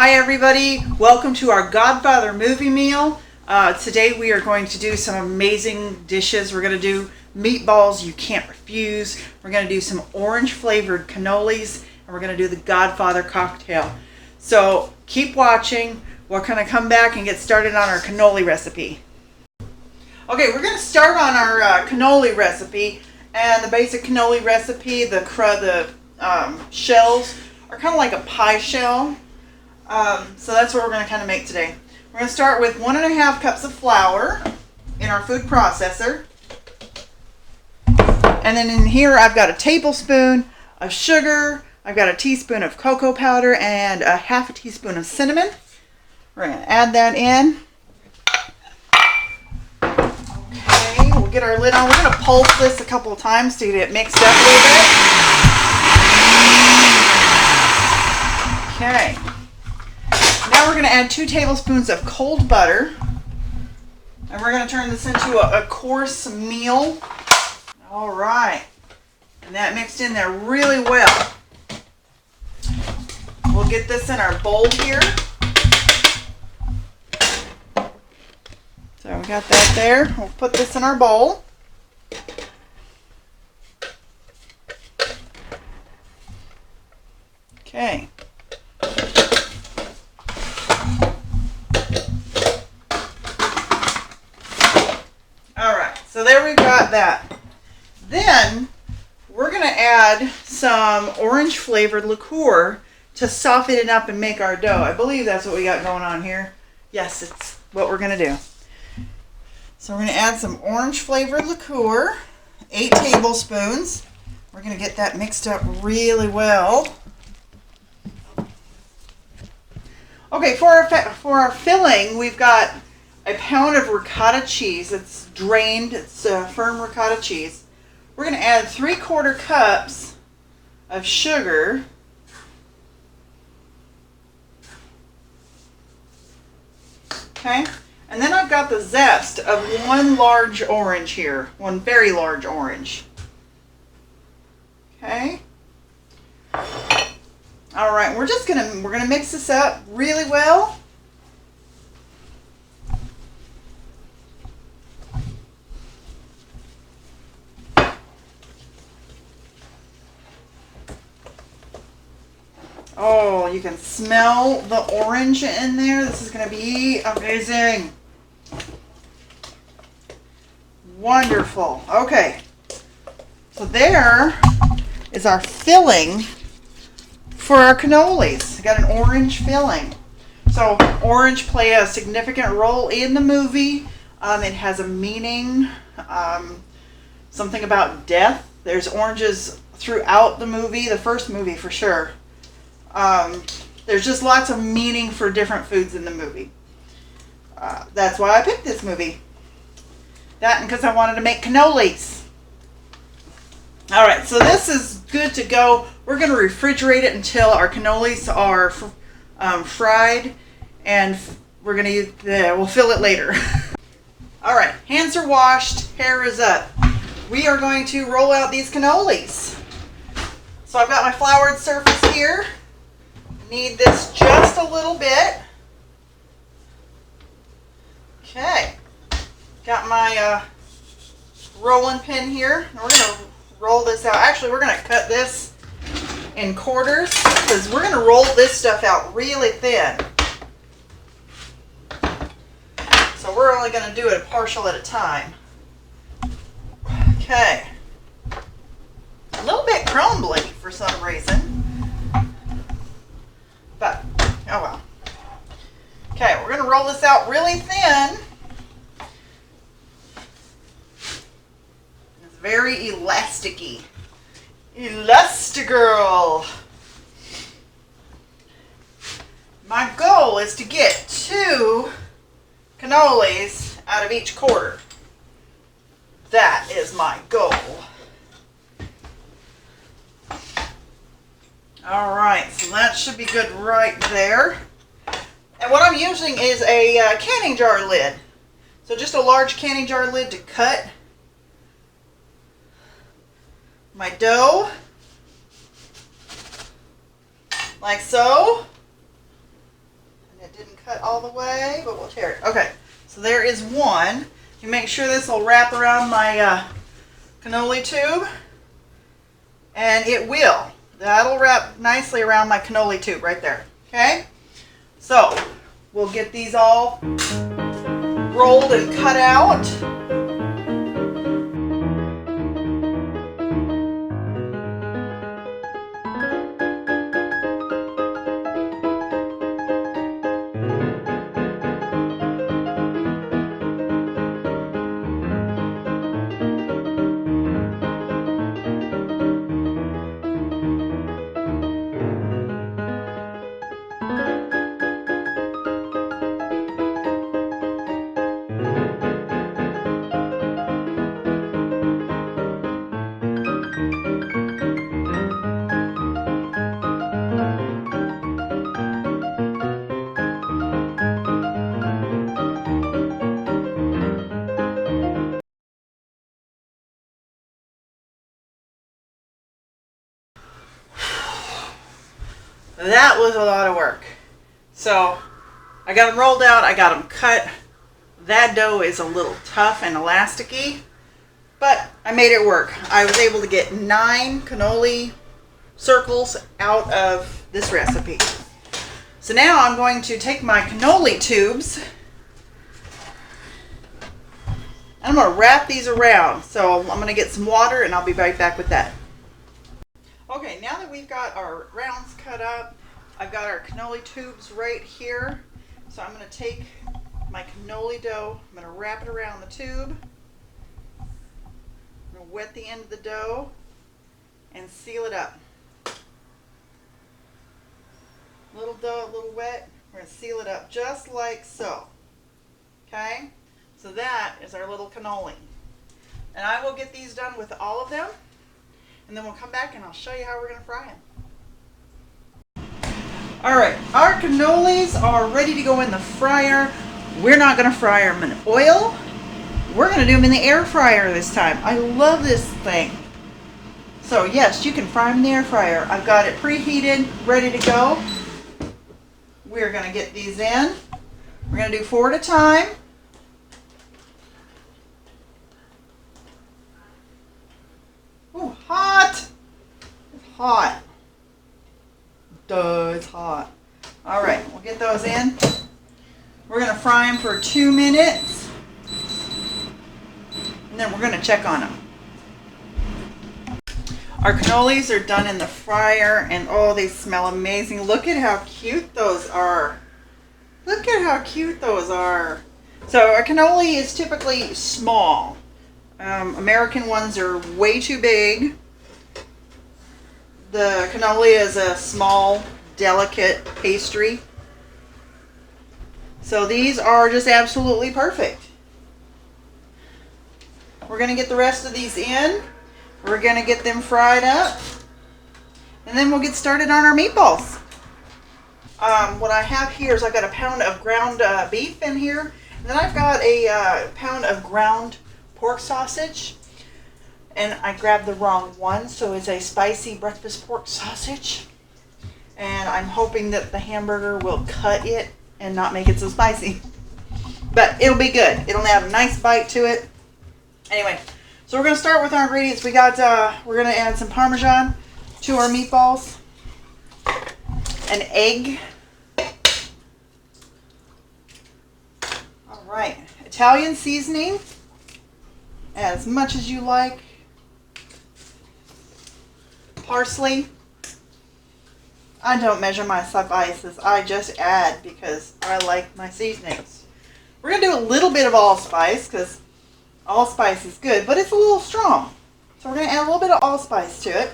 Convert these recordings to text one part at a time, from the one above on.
Hi everybody, welcome to our Godfather movie meal. Today we are going to do some amazing dishes. We're going to do meatballs you can't refuse. We're going to do some orange flavored cannolis, and we're going to do the Godfather cocktail. So keep watching. We're going to come back and get started on our cannoli recipe. Okay, we're going to start on our cannoli recipe. And the basic cannoli recipe, the shells are kind of like a pie shell. So that's what we're going to kind of make today. We're going to start with 1.5 cups of flour in our food processor. And then in here I've got a tablespoon of sugar. I've got a teaspoon of cocoa powder and a half a teaspoon of cinnamon. We're going to add that in. Okay, we'll get our lid on. We're going to pulse this a couple of times to get it mixed up a little bit. Okay. Now we're going to add 2 tablespoons of cold butter. And we're going to turn this into a coarse meal. All right. And that mixed in there really well. We'll get this in our bowl here. So we got that there. We'll put this in our bowl. Okay. So there we've got that. Then we're going to add some orange flavored liqueur to soften it up and make our dough. I believe that's what we got going on here. Yes, it's what we're going to do. So we're going to add some orange flavored liqueur, 8 tablespoons. We're going to get that mixed up really well. Okay, for our filling, we've got a pound of ricotta cheese. It's drained. It's firm ricotta cheese. We're going to add 3/4 cups of sugar. Okay. And then I've got the zest of 1 large orange here. 1 very large orange. Okay. All right. We're going to mix this up really well. Oh, you can smell the orange in there. This is going to be amazing. Wonderful. Okay. So there is our filling for our cannolis. I got an orange filling. So orange play a significant role in the movie. It has a meaning, something about death. There's oranges throughout the movie, the first movie for sure. There's just lots of meaning for different foods in the movie. That's why I picked this movie. That and because I wanted to make cannolis. Alright, so this is good to go. We're going to refrigerate it until our cannolis are fried, and we're going to use we'll fill it later. Alright, hands are washed, hair is up. We are going to roll out these cannolis. So I've got my floured surface here. Need this just a little bit. Okay. Got my rolling pin here. We're going to roll this out. Actually, we're going to cut this in quarters because we're going to roll this stuff out really thin. So we're only going to do it a partial at a time. Okay. A little bit crumbly for some reason. But, oh well. Okay, we're going to roll this out really thin. It's very elasticy. Elastigirl. My goal is to get 2 cannolis out of each quarter. That is my goal. Alright, so that should be good right there. And what I'm using is a canning jar lid. So just a large canning jar lid to cut my dough. Like so. didn't cut all the way, but we'll tear it. Okay, so there is one. You make sure this will wrap around my cannoli tube, and it will. That'll wrap nicely around my cannoli tube right there. Okay, so we'll get these all rolled and cut out. That was a lot of work. So I got them rolled out, I got them cut. That dough is a little tough and elasticy, but I made it work. I was able to get 9 cannoli circles out of this recipe. So now I'm going to take my cannoli tubes and I'm going to wrap these around. So I'm going to get some water and I'll be right back with that. Okay, now that we've got our rounds cut up, I've got our cannoli tubes right here. So I'm going to take my cannoli dough, I'm going to wrap it around the tube. I'm going to wet the end of the dough and seal it up. Little dough, a little wet. We're going to seal it up just like so. Okay? So that is our little cannoli. And I will get these done with all of them. And then we'll come back and I'll show you how we're going to fry them. Alright, our cannolis are ready to go in the fryer. We're not going to fry them in oil. We're going to do them in the air fryer this time. I love this thing. So yes, you can fry them in the air fryer. I've got it preheated, ready to go. We're going to get these in. We're going to do 4 at a time. Ooh, hot! It's hot. Duh, it's hot. Alright, we'll get those in. We're going to fry them for 2 minutes. And then we're going to check on them. Our cannolis are done in the fryer and oh, they smell amazing. Look at how cute those are. Look at how cute those are. So our cannoli is typically small. American ones are way too big. The cannoli is a small, delicate pastry. So these are just absolutely perfect. We're going to get the rest of these in. We're going to get them fried up. And then we'll get started on our meatballs. What I have here is I've got a pound of ground beef in here. And then I've got a pound of ground pork sausage. And I grabbed the wrong one, so it's a spicy breakfast pork sausage. And I'm hoping that the hamburger will cut it and not make it so spicy. But it'll be good. It'll have a nice bite to it. Anyway, so we're going to start with our ingredients. We're going to add some Parmesan to our meatballs. An egg. Alright, Italian seasoning. Add as much as you like. Parsley. I don't measure my spices. I just add because I like my seasonings. We're going to do a little bit of allspice because allspice is good, but it's a little strong. So we're going to add a little bit of allspice to it.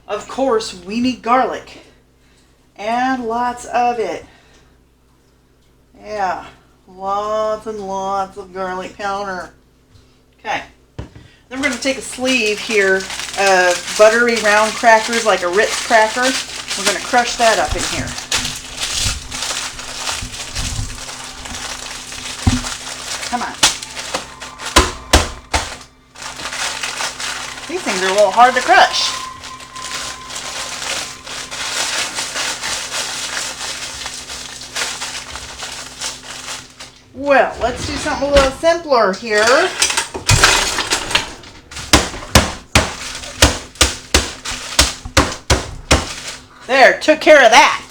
Of course, we need garlic. And lots of it. Yeah, lots and lots of garlic powder. Okay. Then we're going to take a sleeve here of buttery round crackers, like a Ritz cracker. We're going to crush that up in here. Come on. These things are a little hard to crush. Well, let's do something a little simpler here. There, took care of that.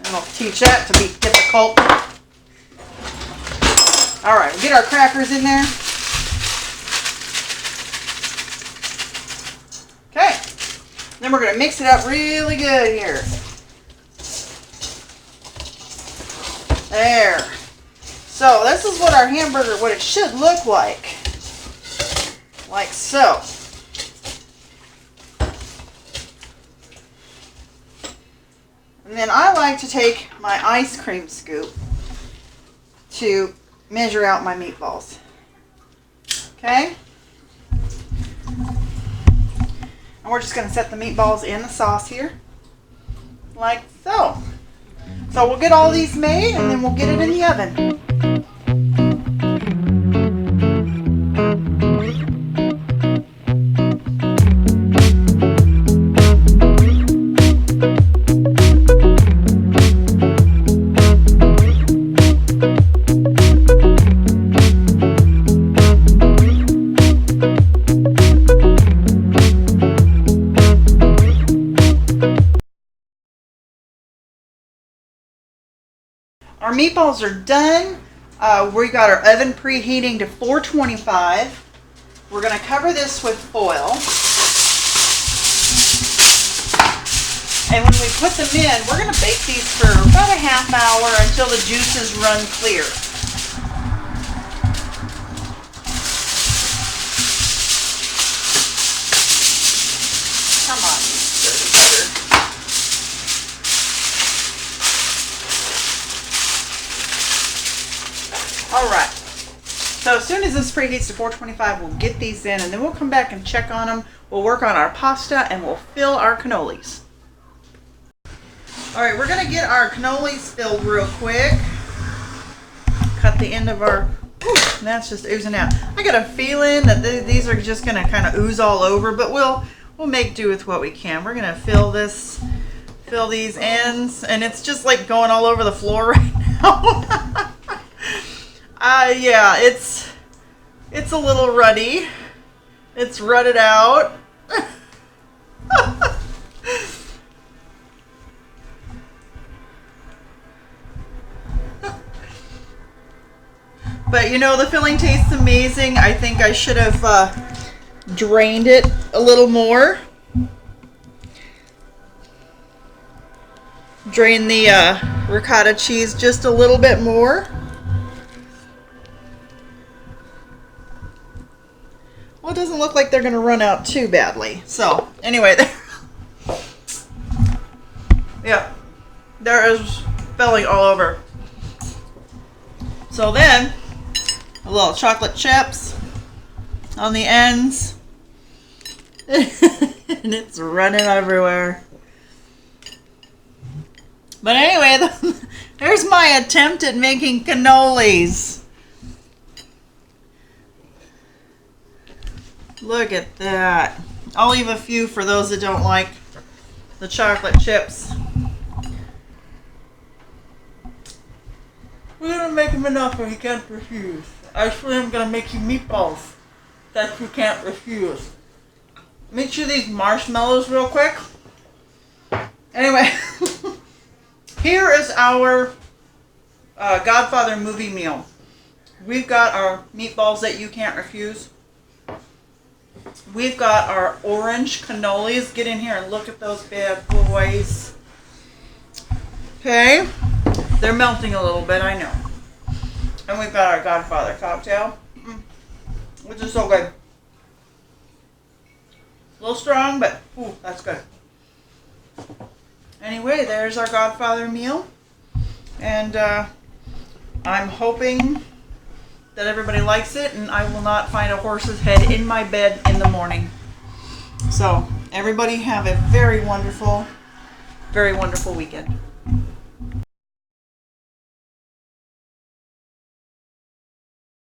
I'll teach that to be difficult. All right, we'll get our crackers in there. Okay, then we're going to mix it up really good here. There. So this is what our hamburger, what it should look like. Like so. And then I like to take my ice cream scoop to measure out my meatballs. Okay? And we're just going to set the meatballs in the sauce here. Like so. So we'll get all these made and then we'll get it in the oven. Our meatballs are done. We got our oven preheating to 425. We're going to cover this with foil. And when we put them in, we're going to bake these for about a half hour until the juices run clear. Come on, you dirty butter. All right, so as soon as this preheats to 425, we'll get these in and then we'll come back and check on them. We'll work on our pasta and we'll fill our cannolis. All right, we're gonna get our cannolis filled real quick. Cut the end of our, that's just oozing out. I got a feeling that these are just gonna kind of ooze all over, but we'll make do with what we can. We're gonna fill these ends, and it's just like going all over the floor right now. Yeah, it's a little ruddy. It's rutted out. But you know, the filling tastes amazing. I think I should have drained it a little more. Drain the ricotta cheese just a little bit more. Well, it doesn't look like they're going to run out too badly. So, anyway, yeah, there is filling all over. So then, a little chocolate chips on the ends. And it's running everywhere. But anyway, there's my attempt at making cannolis. Look at that. I'll leave a few for those that don't like the chocolate chips. We're going to make them enough or you can't refuse. Actually, I'm going to make you meatballs that you can't refuse. Make sure these marshmallows real quick. Anyway, here is our Godfather movie meal. We've got our meatballs that you can't refuse. We've got our orange cannolis. Get in here and look at those bad boys. Okay. They're melting a little bit, I know. And we've got our Godfather cocktail, which is so good. A little strong, but ooh, that's good. Anyway, there's our Godfather meal. And I'm hoping that everybody likes it and I will not find a horse's head in my bed in the morning. So, everybody have a very wonderful weekend.